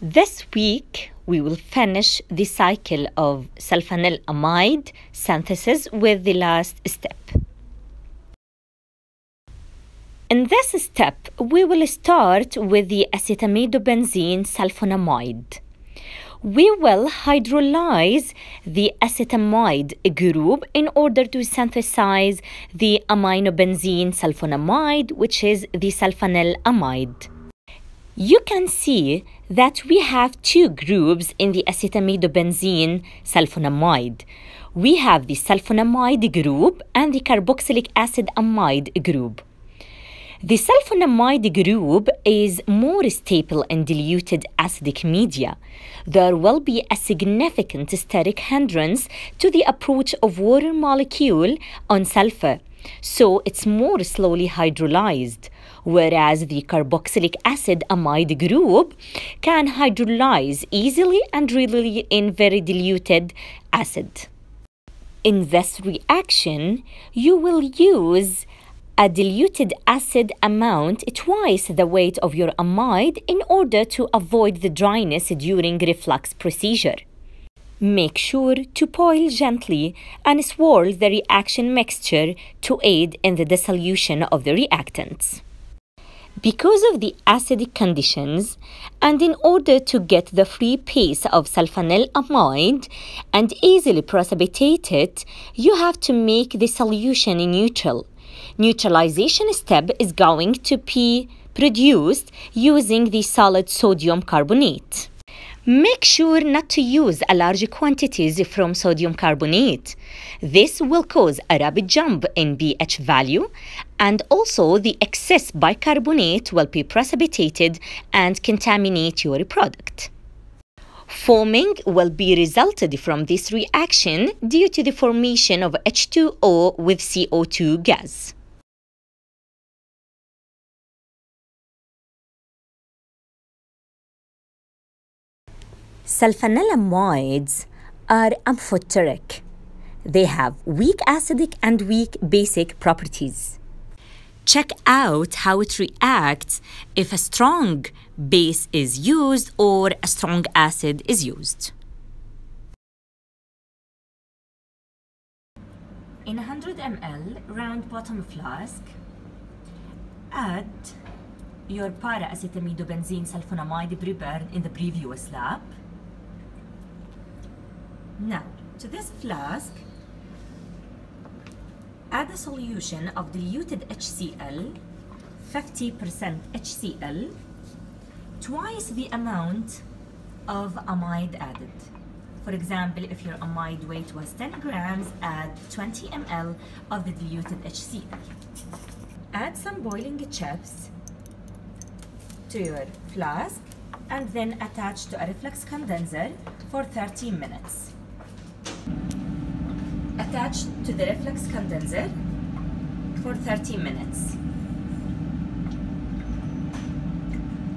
This week, we will finish the cycle of sulfanilamide synthesis with the last step. In this step, we will start with the acetamidobenzene sulfonamide. We will hydrolyze the acetamide group in order to synthesize the aminobenzene sulfonamide, which is the sulfanilamide. You can see that we have two groups in the acetamidobenzene sulfonamide. We have the sulfonamide group and the carboxylic acid amide group. The sulfonamide group is more stable in diluted acidic media. There will be a significant steric hindrance to the approach of water molecule on sulfur, so it's more slowly hydrolyzed, whereas the carboxylic acid amide group can hydrolyze easily and readily in very diluted acid. In this reaction, you will use a diluted acid amount twice the weight of your amide in order to avoid the dryness during reflux procedure. Make sure to boil gently and swirl the reaction mixture to aid in the dissolution of the reactants. Because of the acidic conditions, and in order to get the free pace of sulfanilamide and easily precipitate it, you have to make the solution neutral. Neutralization step is going to be produced using the solid sodium carbonate. Make sure not to use large quantities from sodium carbonate. This will cause a rapid jump in pH value, and also the excess bicarbonate will be precipitated and contaminate your product. Foaming will be resulted from this reaction due to the formation of H2O with CO2 gas. Sulfonalamides are amphoteric. They have weak acidic and weak basic properties. Check out how it reacts if a strong base is used or a strong acid is used. In 100 ml round bottom flask, add your para-acetamidobenzene sulfonamide prepared in the previous lab. Now, to this flask, add a solution of diluted HCl, 50% HCl, twice the amount of amide added. For example, if your amide weight was 10 grams, add 20 ml of the diluted HCl. Add some boiling chips to your flask and then attach to a reflux condenser for 30 minutes. Attach to the reflux condenser for 30 minutes.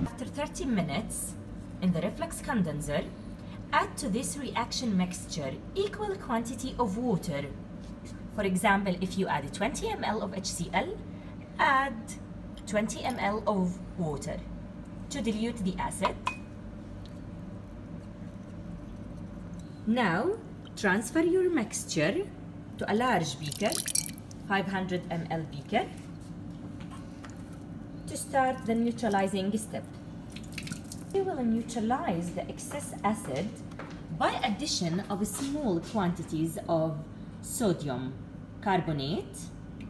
After 30 minutes in the reflux condenser, add to this reaction mixture equal quantity of water. For example, if you add 20 ml of HCl, add 20 ml of water to dilute the acid. Now, transfer your mixture to a large beaker, 500 ml beaker, to start the neutralizing step. We will neutralize the excess acid by addition of small quantities of sodium carbonate,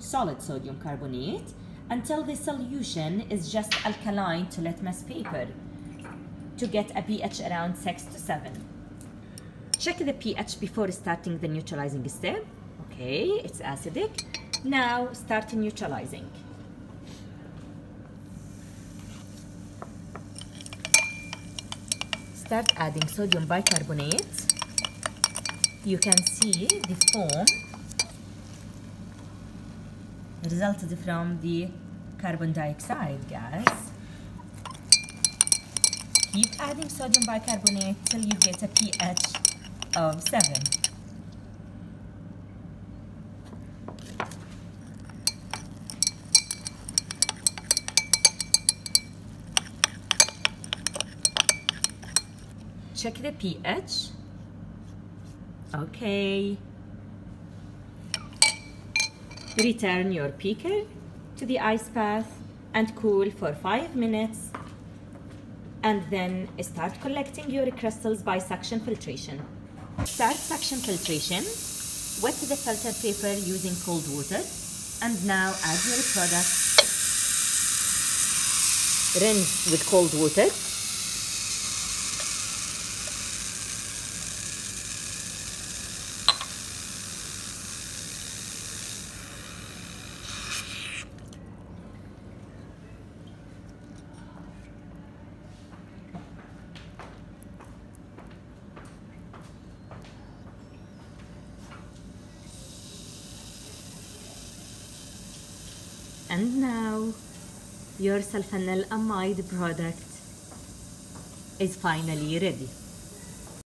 solid sodium carbonate, until the solution is just alkaline to litmus paper to get a pH around 6 to 7. Check the pH before starting the neutralizing step. Okay, it's acidic. Now start neutralizing. Start adding sodium bicarbonate. You can see the foam resulted from the carbon dioxide gas. Keep adding sodium bicarbonate till you get a pH of 7. check the pH. Okay. Return your beaker to the ice bath and cool for 5 minutes. And then start collecting your crystals by suction filtration. Start suction filtration. Wet the filter paper using cold water. And now add your product. Rinse with cold water. And now, your sulfanilamide product is finally ready.